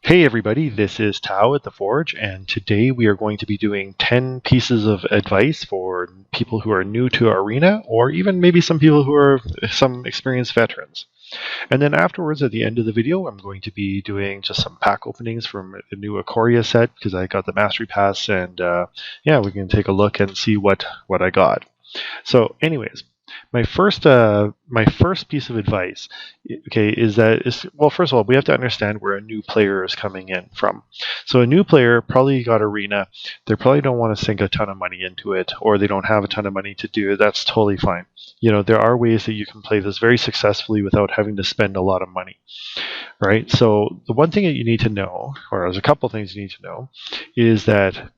Hey everybody, this is Tao at The Forge, and today we are going to be doing 10 pieces of advice for people who are new to Arena, or even maybe some people who are some experienced veterans. And then afterwards, at the end of the video, I'm going to be doing just some pack openings from the new Ikoria set, because I got the Mastery Pass, and yeah, we can take a look and see what I got. So anyways, my first piece of advice, okay, well, first of all, we have to understand where a new player is coming in from. So a new player probably got Arena. They probably don't want to sink a ton of money into it, or they don't have a ton of money to do it. That's totally fine. You know, there are ways that you can play this very successfully without having to spend a lot of money, right? So the one thing that you need to know, or there's a couple things you need to know, is that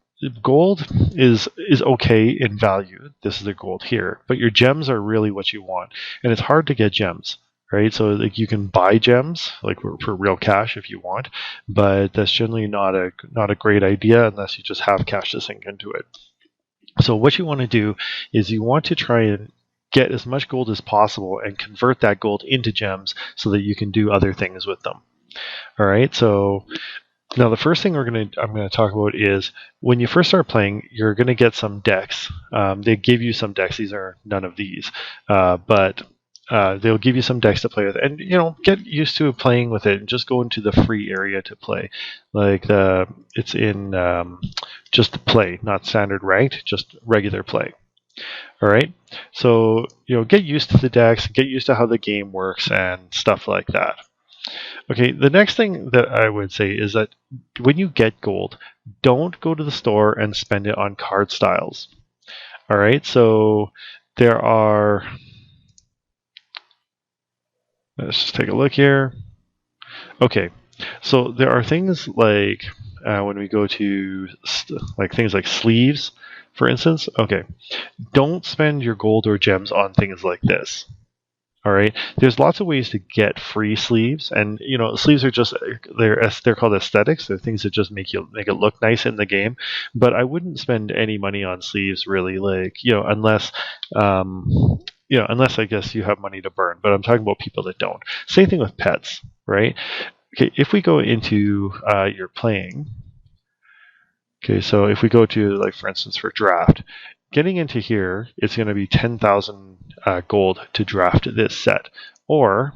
gold is okay in value. This is the gold here, but your gems are really what you want, and it's hard to get gems, right? So like you can buy gems like for real cash if you want, but that's generally not a great idea unless you just have cash to sink into it. So what you want to do is you want to try and get as much gold as possible and convert that gold into gems so that you can do other things with them. All right, so now the first thing I'm going to talk about is when you first start playing, you're going to get some decks. They give you some decks. These are none of these, but they'll give you some decks to play with, and get used to playing with it. And just go into the free area to play, like it's in just play, not standard ranked, just regular play. All right, so get used to the decks, get used to how the game works, and stuff like that. Okay, the next thing that I would say is that when you get gold, don't go to the store and spend it on card styles. All right, so there are, let's just take a look here. Okay, so there are things like when we go to things like sleeves, for instance. Okay, don't spend your gold or gems on things like this. All right, there's lots of ways to get free sleeves, and sleeves are just they're called aesthetics. They're things that just make it look nice in the game. But I wouldn't spend any money on sleeves really, unless unless I guess you have money to burn. But I'm talking about people that don't. Same thing with pets, right? Okay, if we go into your playing. Okay, so if we go to for instance for draft, getting into here, it's going to be 10,000 gold to draft this set. Or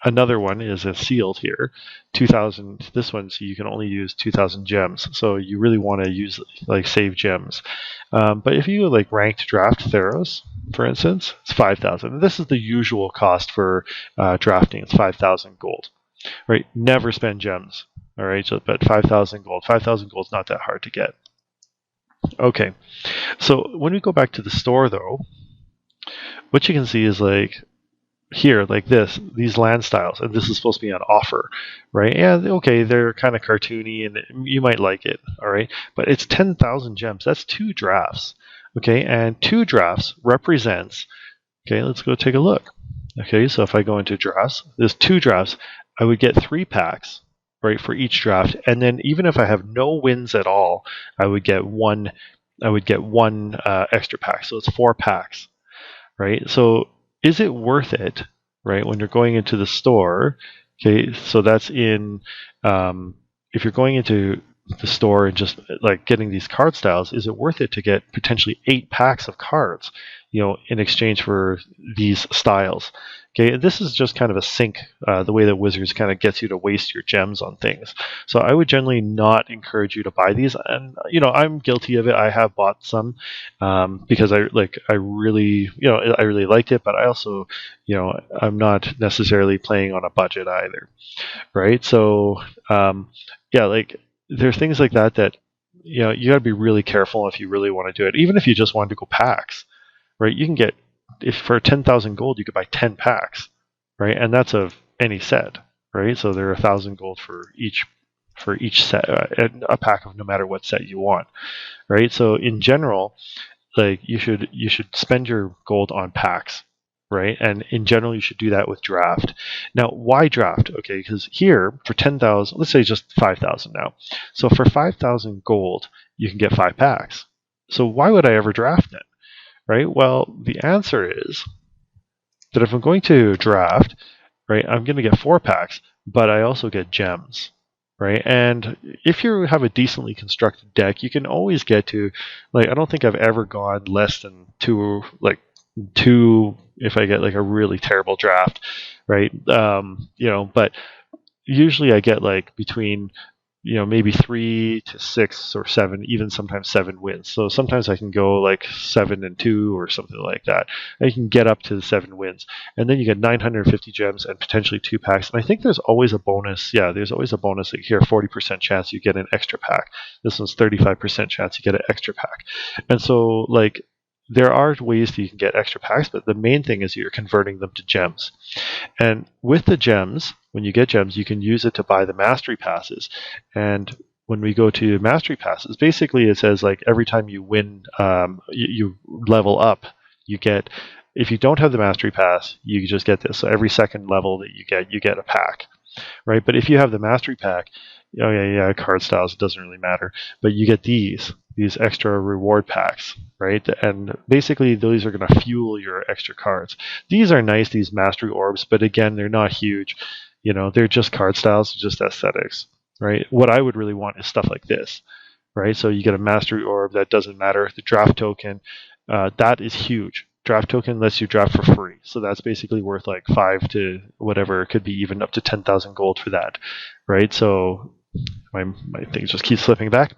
another one is a sealed here, 2,000. This one, so you can only use 2,000 gems. So you really want to use save gems. But if you ranked draft Theros, for instance, it's 5,000. This is the usual cost for drafting. It's 5,000 gold. Right? Never spend gems. All right, so but 5,000 gold. 5,000 gold is not that hard to get. Okay, so when we go back to the store, though, what you can see is here, these land styles, and this is supposed to be on offer, right? Yeah, okay, they're kind of cartoony, and you might like it, all right? But it's 10,000 gems. That's 2 drafts, okay? And 2 drafts represents, okay, let's go take a look. Okay, so if I go into drafts, there's 2 drafts. I would get 3 packs, right, for each draft, and then even if I have no wins at all, I would get one extra pack. So it's 4 packs, right? So is it worth it, right, when you're going into the store? Okay, so that's in if you're going into the store and just getting these card styles, is it worth it to get potentially 8 packs of cards, in exchange for these styles? Okay, this is just kind of a sink, the way that Wizards kind of gets you to waste your gems on things. So I would generally not encourage you to buy these, and I'm guilty of it. I have bought some because I really liked it, but I also I'm not necessarily playing on a budget either, right? So yeah, there's things like that you got to be really careful if you really want to do it. Even if you just wanted to go packs, right? You can get, if for 10,000 gold, you could buy 10 packs, right? And that's of any set, right? So there are 1,000 gold for each set, and a pack of no matter what set you want, right? So in general, you should spend your gold on packs, right? And in general, you should do that with draft. Now, why draft? Okay, because here for 10,000, let's say just 5,000 now. So for 5,000 gold, you can get 5 packs. So why would I ever draft it? Right? Well, the answer is that if I'm going to draft, right, I'm going to get 4 packs, but I also get gems, right? And if you have a decently constructed deck, you can always get to, like, I don't think I've ever gone less than two if I get like a really terrible draft, right? But usually I get like between maybe 3 to 6 or 7, even sometimes 7 wins. So sometimes I can go like 7-2 or something like that. I can get up to the 7 wins, and then you get 950 gems and potentially 2 packs. And I think there's always a bonus. Yeah, there's always a bonus. Like here, 40% chance you get an extra pack. This one's 35% chance you get an extra pack. And so like there are ways that you can get extra packs, but the main thing is you're converting them to gems. And with the gems, when you get gems, you can use it to buy the mastery passes. And when we go to mastery passes, basically it says like every time you win, you level up, you get. If you don't have the mastery pass, you just get this. So every second level that you get a pack, right? But if you have the mastery pack, card styles, it doesn't really matter. But you get these extra reward packs, right? And basically those are going to fuel your extra cards. These are nice, these mastery orbs, but again, they're not huge. They're just card styles, just aesthetics, right? What I would really want is stuff like this, right? So you get a mastery orb, that doesn't matter. The draft token, that is huge. Draft token lets you draft for free. So that's basically worth like 5 to whatever. It could be even up to 10,000 gold for that, right? So my things just keep slipping back.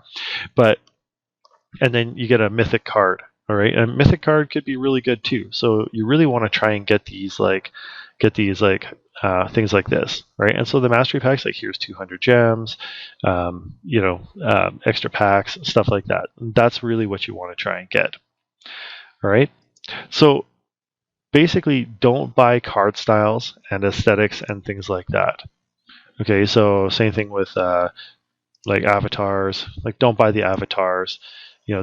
And then you get a mythic card, all right? And a mythic card could be really good too. So you really want to try and get these things like this, right? And so the mastery packs, like here's 200 gems, extra packs, stuff like that. That's really what you want to try and get, all right? So basically, don't buy card styles and aesthetics and things like that. Okay, so same thing with like avatars. Like, don't buy the avatars.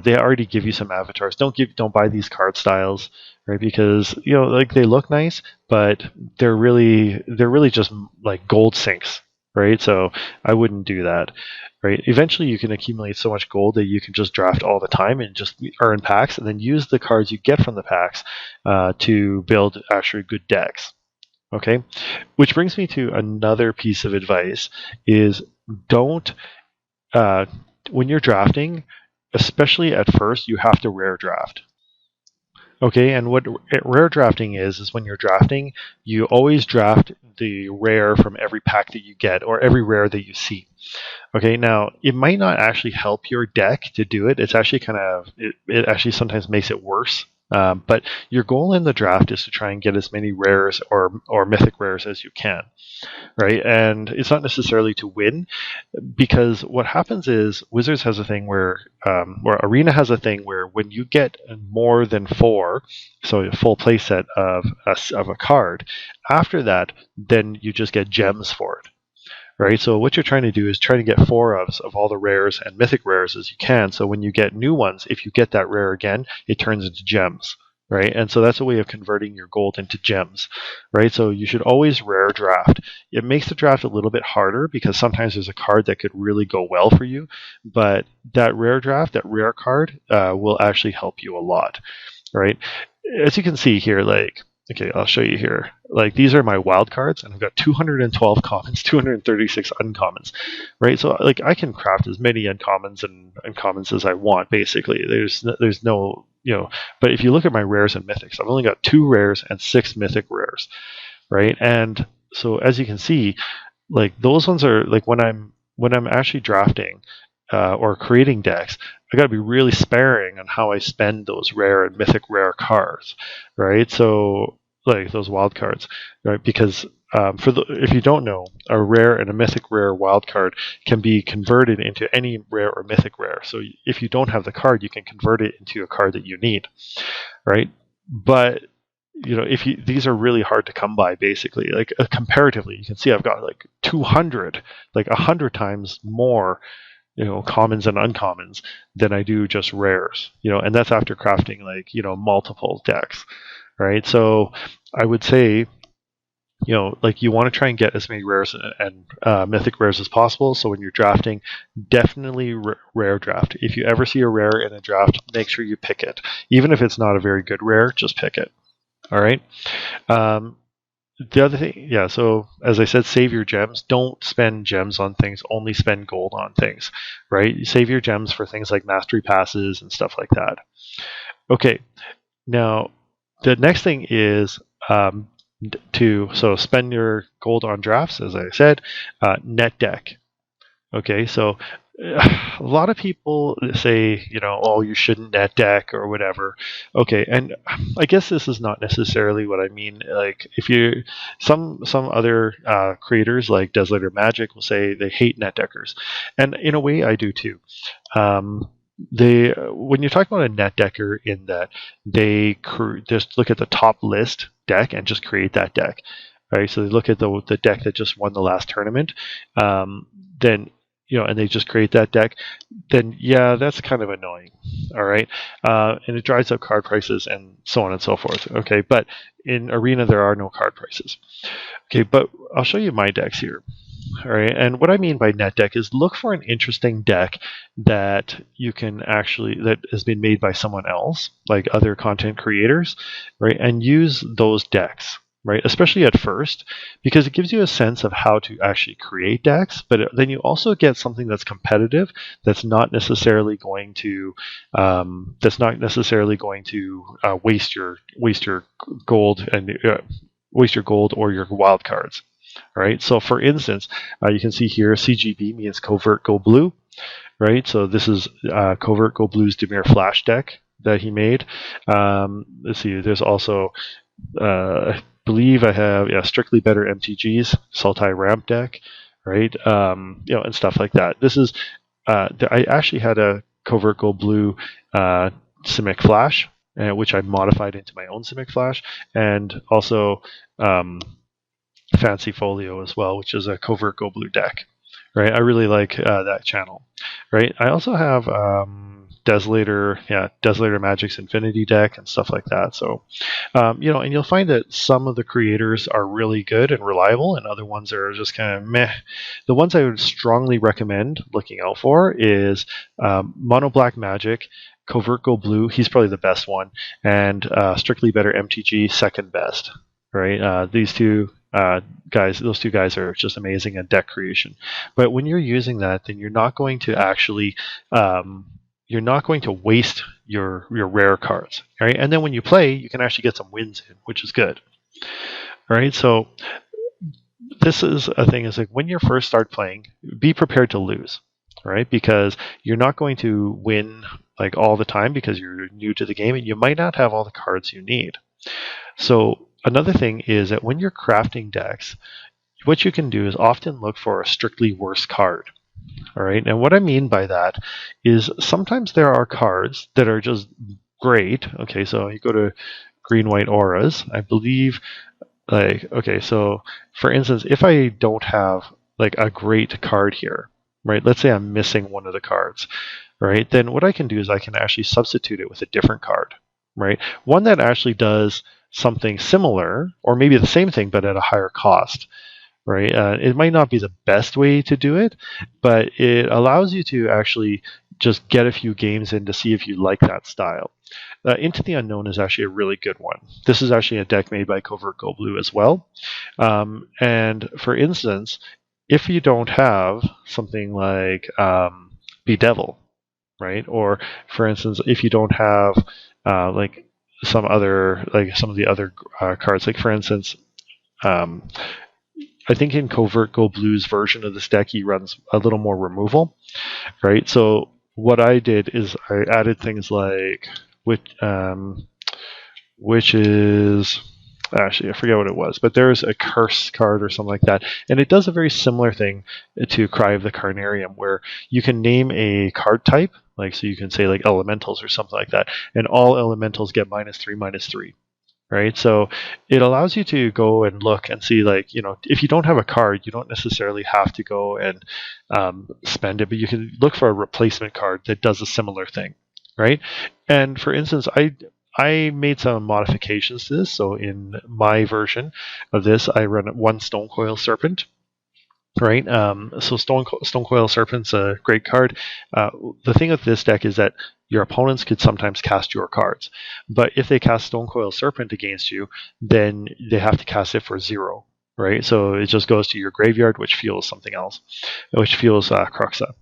They already give you some avatars. Don't buy these card styles, right? Because like they look nice, but they're really just like gold sinks, right? So I wouldn't do that, right? Eventually, you can accumulate so much gold that you can just draft all the time and just earn packs, and then use the cards you get from the packs to build actually good decks. Okay, which brings me to another piece of advice: is don't when you're drafting, especially at first, you have to rare draft. Okay, and what rare drafting is when you're drafting, you always draft the rare from every pack that you get or every rare that you see. Okay, now it might not actually help your deck to do it. It's actually it actually sometimes makes it worse. But your goal in the draft is to try and get as many rares or mythic rares as you can, right? And it's not necessarily to win, because what happens is Wizards has a thing where Arena has a thing where when you get more than 4, so a full playset of a card, after that, then you just get gems for it. Right, so what you're trying to do is try to get 4 of all the rares and mythic rares as you can. So when you get new ones, if you get that rare again, it turns into gems, right? And so that's a way of converting your gold into gems, right? So you should always rare draft. It makes the draft a little bit harder because sometimes there's a card that could really go well for you, but that rare draft, that rare card, will actually help you a lot, right? As you can see here, like, okay, I'll show you here. Like, these are my wild cards, and I've got 212 commons, 236 uncommons, right? So, like, I can craft as many uncommons and uncommons as I want, basically. There's no, but if you look at my rares and mythics, I've only got 2 rares and 6 mythic rares, right? And so, as you can see, like, those ones are, like, when I'm actually drafting or creating decks, I got to be really sparing on how I spend those rare and mythic rare cards, right? So, like those wild cards, right? Because if you don't know, a rare and a mythic rare wild card can be converted into any rare or mythic rare. So if you don't have the card, you can convert it into a card that you need, right? But these are really hard to come by, basically. Like, comparatively, you can see I've got like 200, like 100 times more commons and uncommons than I do just rares, and that's after crafting like, multiple decks, right? So I would say, like, you want to try and get as many rares and mythic rares as possible. So when you're drafting, definitely rare draft. If you ever see a rare in a draft, make sure you pick it. Even if it's not a very good rare, just pick it. All right. The other thing, yeah, so as I said, save your gems. Don't spend gems on things, only spend gold on things, right? You save your gems for things like mastery passes and stuff like that. Okay, now the next thing is so spend your gold on drafts, as I said, net deck. Okay, so a lot of people say, oh, you shouldn't net deck or whatever. Okay, and I guess this is not necessarily what I mean. Like, if you, some other creators like Desolator Magic will say they hate net deckers, and in a way, I do too. They when you talk about a net decker, in that just look at the top list deck and just create that deck, right? So they look at the deck that just won the last tournament, then and they just create that deck. Then yeah, that's kind of annoying. All right, and it drives up card prices and so on and so forth. Okay, but in Arena there are no card prices. Okay, but I'll show you my decks here. All right, and what I mean by net deck is look for an interesting deck that you can that has been made by someone else, like other content creators, right? And use those decks, right? Especially at first, because it gives you a sense of how to actually create decks. But then you also get something that's competitive, that's not necessarily going to waste your gold and waste your gold or your wild cards. Right. So, for instance, you can see here CGB means Covert Go Blue. Right. So this is Covert Go Blue's Dimir Flash deck that he made. Let's see. There's also, I believe I have Strictly Better MTG's Sultai Ramp deck. Right. And stuff like that. This is I actually had a Covert Go Blue Simic Flash, which I modified into my own Simic Flash, and also Fancy Folio as well, which is a Covert Go Blue deck, right? I really like that channel, right? I also have Desolator Magic's Infinity deck and stuff like that. So, and you'll find that some of the creators are really good and reliable, and other ones are just kind of meh. The ones I would strongly recommend looking out for is Mono Black Magic, Covert Go Blue. He's probably the best one, and Strictly Better MTG, second best. Right? These two those two guys are just amazing at deck creation. But when you're using that, then you're not going to actually waste your rare cards, right? And then when you play, you can actually get some wins in, which is good. All right, so this is a thing, is like when you first start playing, be prepared to lose, right? Because you're not going to win like all the time because you're new to the game and you might not have all the cards you need. So another thing is that when you're crafting decks, what you can do is often look for a strictly worse card. All right, and what I mean by that is sometimes there are cards that are just great. Okay, so you go to green white auras, I believe. So for instance, if I don't have like a great card here, right? Let's say I'm missing one of the cards, right? Then what I can do is I can actually substitute it with a different card, right? One that actually does something similar, or maybe the same thing, but at a higher cost, right? It might not be the best way to do it, but it allows you to actually just get a few games in to see if you like that style. Into the Unknown is actually a really good one. This is actually a deck made by Covert Go Blue as well. And for instance, if you don't have something like Bedevil, right? Or for instance, if you don't have some of the other cards, like for instance, I think in Covert Go Blue's version of this deck, he runs a little more removal, right? So what I did is I added things like which is actually I forget what it was, but there's a curse card or something like that, and it does a very similar thing to Cry of the Carnarium, where you can name a card type, like so you can say like elementals or something like that, and all elementals get -3/-3. Right, so it allows you to go and look and see, like, if you don't have a card, you don't necessarily have to go and spend it, but you can look for a replacement card that does a similar thing, right? And for instance, I made some modifications to this. So in my version of this, I run one Stonecoil Serpent, right? So Stonecoil Serpent's a great card. The thing with this deck is that your opponents could sometimes cast your cards, but if they cast Stonecoil Serpent against you, then they have to cast it for 0, right? So it just goes to your graveyard, which fuels something else, which fuels Cruxa.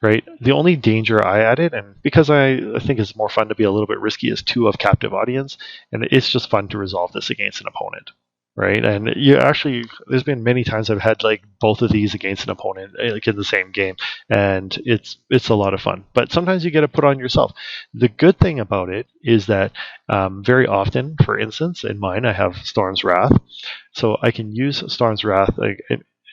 Right. The only danger I added, and because I think it's more fun to be a little bit risky, is 2 of Captive Audience, and it's just fun to resolve this against an opponent. Right. And you actually, there's been many times I've had like both of these against an opponent, like in the same game, and it's a lot of fun. But sometimes you get to put on yourself. The good thing about it is that very often, for instance, in mine I have Storm's Wrath, so I can use Storm's Wrath like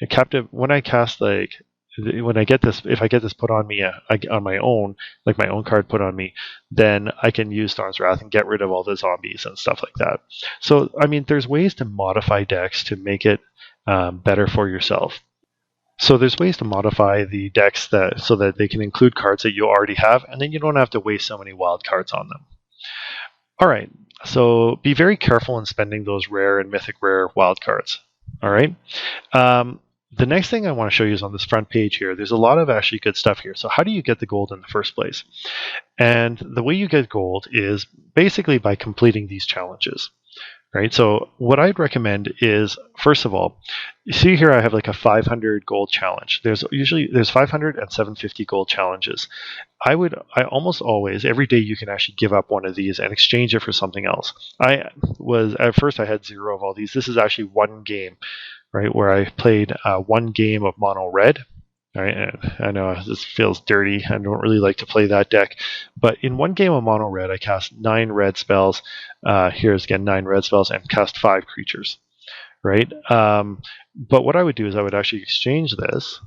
captive when I cast like when I get this, if I get this put on me on my own, like my own card put on me, then I can use Storm's Wrath and get rid of all the zombies and stuff like that. So, I mean, there's ways to modify decks to make it better for yourself. So there's ways to modify the decks that so that they can include cards that you already have, and then you don't have to waste so many wild cards on them. All right, so be very careful in spending those rare and mythic rare wild cards. All right. The next thing I want to show you is on this front page here. There's a lot of actually good stuff here. So how do you get the gold in the first place? And the way you get gold is basically by completing these challenges. Right. So what I'd recommend is, first of all, you see here I have like a 500 gold challenge. There's 500 and 750 gold challenges. I almost always, every day you can actually give up one of these and exchange it for something else. At first I had 0 of all these. This is actually one game, right, where I played one game of mono red. Right, and I know this feels dirty. I don't really like to play that deck, but in one game of mono red, I cast 9 red spells. Here's again 9 red spells and cast 5 creatures. Right, but what I would do is I would actually exchange this.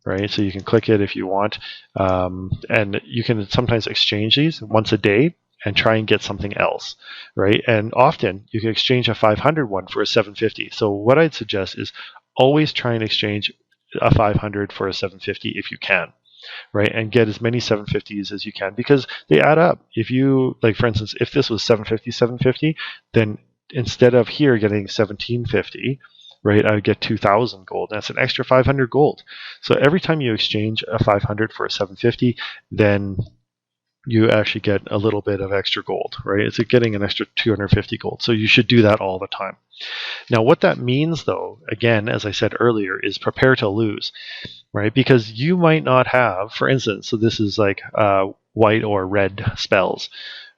Right, so you can click it if you want, and you can sometimes exchange these once a day and try and get something else, right? And often you can exchange a 500 one for a 750. So what I'd suggest is always try and exchange a 500 for a 750 if you can, right? And get as many 750s as you can because they add up. If you, like for instance, if this was 750, then instead of here getting 1750, right, I would get 2,000 gold. That's an extra 500 gold. So every time you exchange a 500 for a 750, then you actually get a little bit of extra gold, right? It's getting an extra 250 gold. So you should do that all the time. Now, what that means, though, again, as I said earlier, is prepare to lose, right? Because you might not have, for instance, so this is like white or red spells,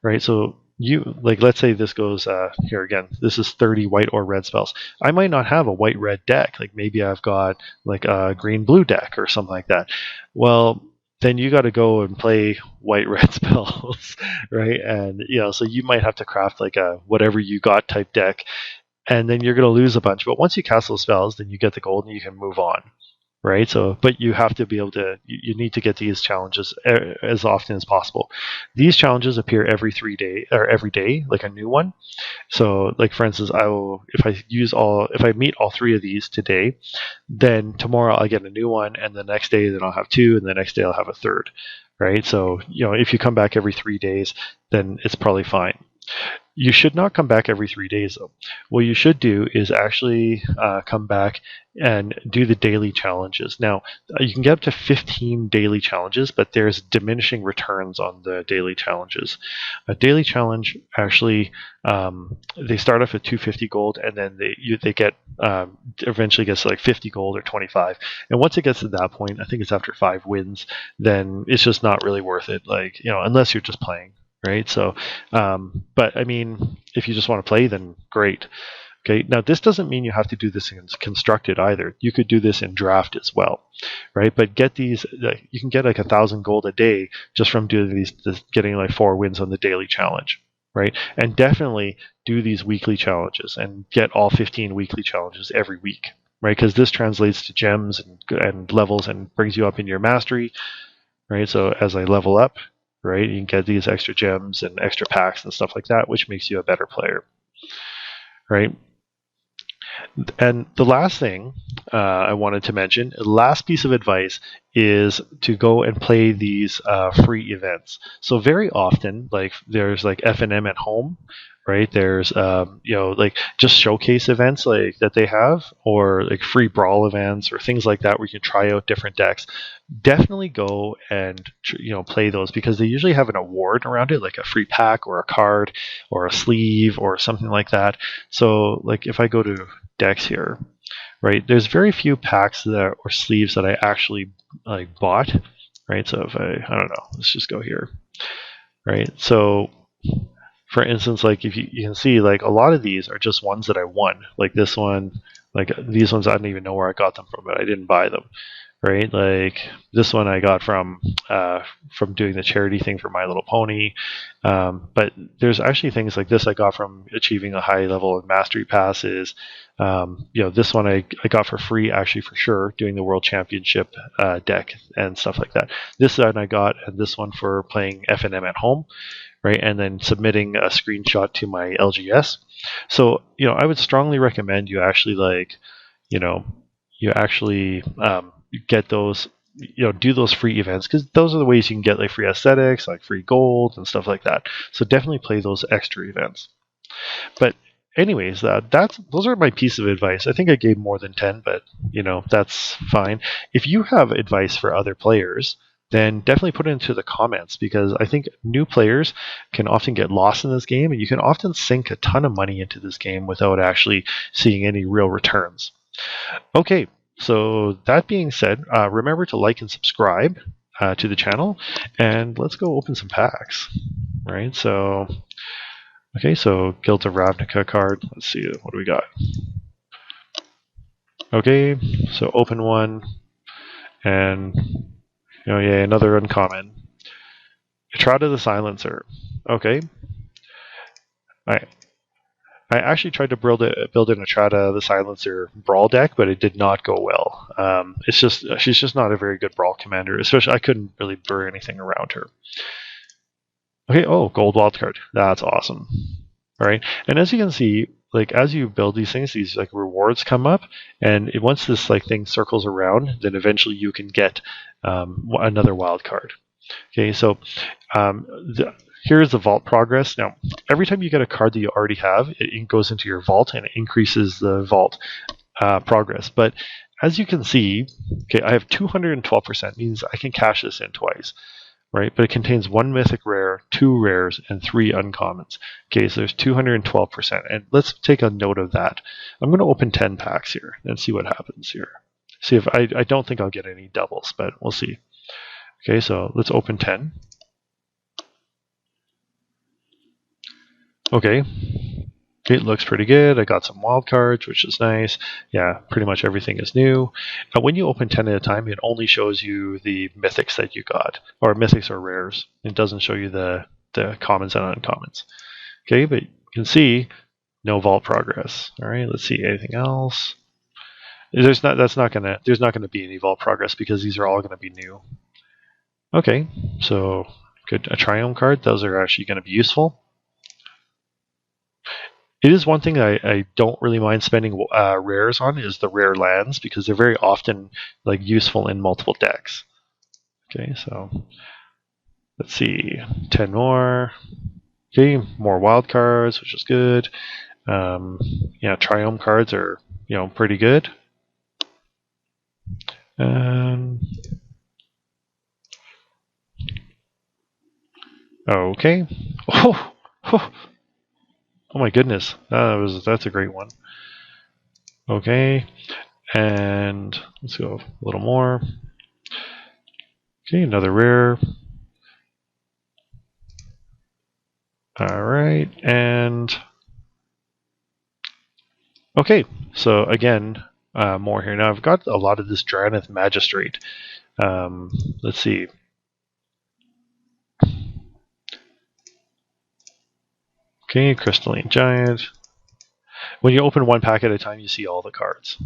right? So you, like, let's say this goes here again, this is 30 white or red spells. I might not have a white red deck. Like maybe I've got like a green blue deck or something like that. Well, then you got to go and play white red spells, right? And so you might have to craft like a whatever you got type deck, and then you're going to lose a bunch. But once you cast those spells, then you get the gold and you can move on, right? So, but you have to be able to. You need to get these challenges as often as possible. These challenges appear every 3 days or every day, like a new one. So, like for instance, if I meet all 3 of these today, then tomorrow I'll get a new one, and the next day then I'll have 2, and the next day I'll have a third, right? So, if you come back every 3 days, then it's probably fine. You should not come back every 3 days, though. What you should do is actually come back and do the daily challenges. Now, you can get up to 15 daily challenges, but there's diminishing returns on the daily challenges. A daily challenge actually, they start off at 250 gold, and then they get eventually gets to like 50 gold or 25. And once it gets to that point, I think it's after 5 wins, then it's just not really worth it. Like unless you're just playing. Right. So, but I mean, if you just want to play, then great. Okay. Now, this doesn't mean you have to do this in constructed either. You could do this in draft as well, right? But get these. You can get like 1,000 gold a day just from doing getting like 4 wins on the daily challenge, right? And definitely do these weekly challenges and get all 15 weekly challenges every week, right? Because this translates to gems and levels and brings you up in your mastery, right? So as I level up. Right, you can get these extra gems and extra packs and stuff like that, which makes you a better player. Right, and the last thing I wanted to mention, the last piece of advice is to go and play these free events. So very often, like there's like F&M at home, right? There's like just showcase events like that they have, or like free brawl events or things like that where you can try out different decks. Definitely go and play those because they usually have an award around it, like a free pack or a card or a sleeve or something like that. So like if I go to decks here, right, there's very few packs that or sleeves that I actually like bought, right? So if I don't know, let's just go here, right? So for instance, like if you can see, like a lot of these are just ones that I won, like this one, like these ones I don't even know where I got them from, but I didn't buy them, right? Like this one I got from doing the charity thing for My Little Pony. But there's actually things like this I got from achieving a high level of mastery passes. This one I got for free, actually, for sure, doing the World Championship deck and stuff like that. This one I got, and this one for playing F&M at home, right? And then submitting a screenshot to my LGS. So, I would strongly recommend you actually get those, do those free events, because those are the ways you can get like free aesthetics, like free gold and stuff like that. So definitely play those extra events. But anyways, those are my piece of advice. I think I gave more than 10, but that's fine. If you have advice for other players, then definitely put it into the comments, because I think new players can often get lost in this game, and you can often sink a ton of money into this game without actually seeing any real returns. Okay, so that being said, remember to like and subscribe to the channel, and let's go open some packs. Right, so okay, so Guild of Ravnica card. Let's see, what do we got? Okay, so open one, and yeah, another uncommon. Etrata the Silencer. Okay, I actually tried to build an Etrata the Silencer brawl deck, but it did not go well. She's just not a very good brawl commander. Especially, I couldn't really burn anything around her. Okay, oh, gold wildcard. That's awesome. All right, and as you can see, like as you build these things, these like rewards come up, and once this like thing circles around, then eventually you can get another wild card. Okay, so here's the vault progress. Now, every time you get a card that you already have, it goes into your vault and it increases the vault progress. But as you can see, okay, I have 212%, means I can cash this in twice, right? But it contains 1 mythic rare, 2 rares, and 3 uncommons. Okay, so there's 212%. And let's take a note of that. I'm going to open 10 packs here and see what happens here. See if I don't think I'll get any doubles, but we'll see. Okay, so let's open 10. Okay, it looks pretty good. I got some wild cards, which is nice. Yeah, pretty much everything is new. When you open 10 at a time, it only shows you the mythics that you got, or mythics or rares. It doesn't show you the commons and uncommons. Okay, but you can see no vault progress. All right, let's see anything else. There's not gonna be any vault progress because these are all gonna be new. Okay, so good, a Triumph card. Those are actually going to be useful. It is one thing I don't really mind spending rares on, is the rare lands, because they're very often like useful in multiple decks. Okay, so let's see, 10 more. Okay, more wild cards, which is good. Yeah, Triumph cards are pretty good. Okay. Oh my goodness, that's a great one. Okay, and let's go a little more. Okay, another rare. All right, and okay, so again, more here. Now I've got a lot of this Draneth Magistrate. Let's see. Okay, Crystalline Giant. When you open 1 pack at a time, you see all the cards.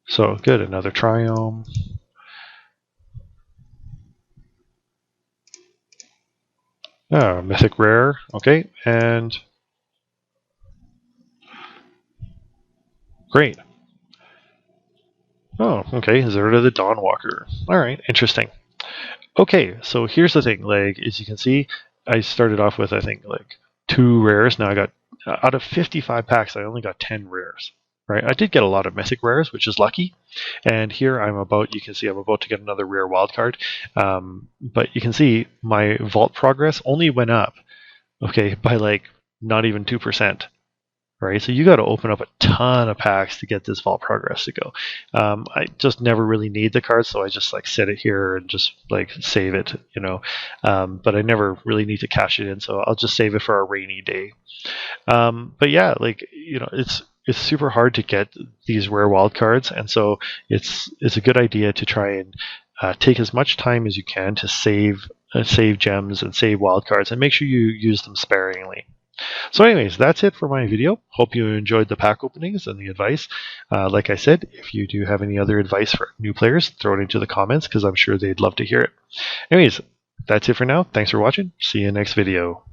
So good, another Triome. Oh, Mythic Rare. Okay, and great. Oh, okay. Zerda the Dawnwalker. All right, interesting. Okay, so here's the thing. Like, as you can see, I started off with, I think, like 2 rares. Now I got, out of 55 packs, I only got 10 rares. Right? I did get a lot of mythic rares, which is lucky. And here you can see I'm about to get another rare wild card. But you can see my vault progress only went up, okay, by like not even 2%. Right, so you got to open up a ton of packs to get this vault progress to go. I just never really need the card, so I just like set it here and just like save it, you know. But I never really need to cash it in, so I'll just save it for a rainy day. But yeah, like it's super hard to get these rare wild cards, and so it's a good idea to try and take as much time as you can to save gems and save wild cards, and make sure you use them sparingly. So anyways, that's it for my video. Hope you enjoyed the pack openings and the advice. Like I said, if you do have any other advice for new players, throw it into the comments because I'm sure they'd love to hear it. Anyways, that's it for now. Thanks for watching. See you next video.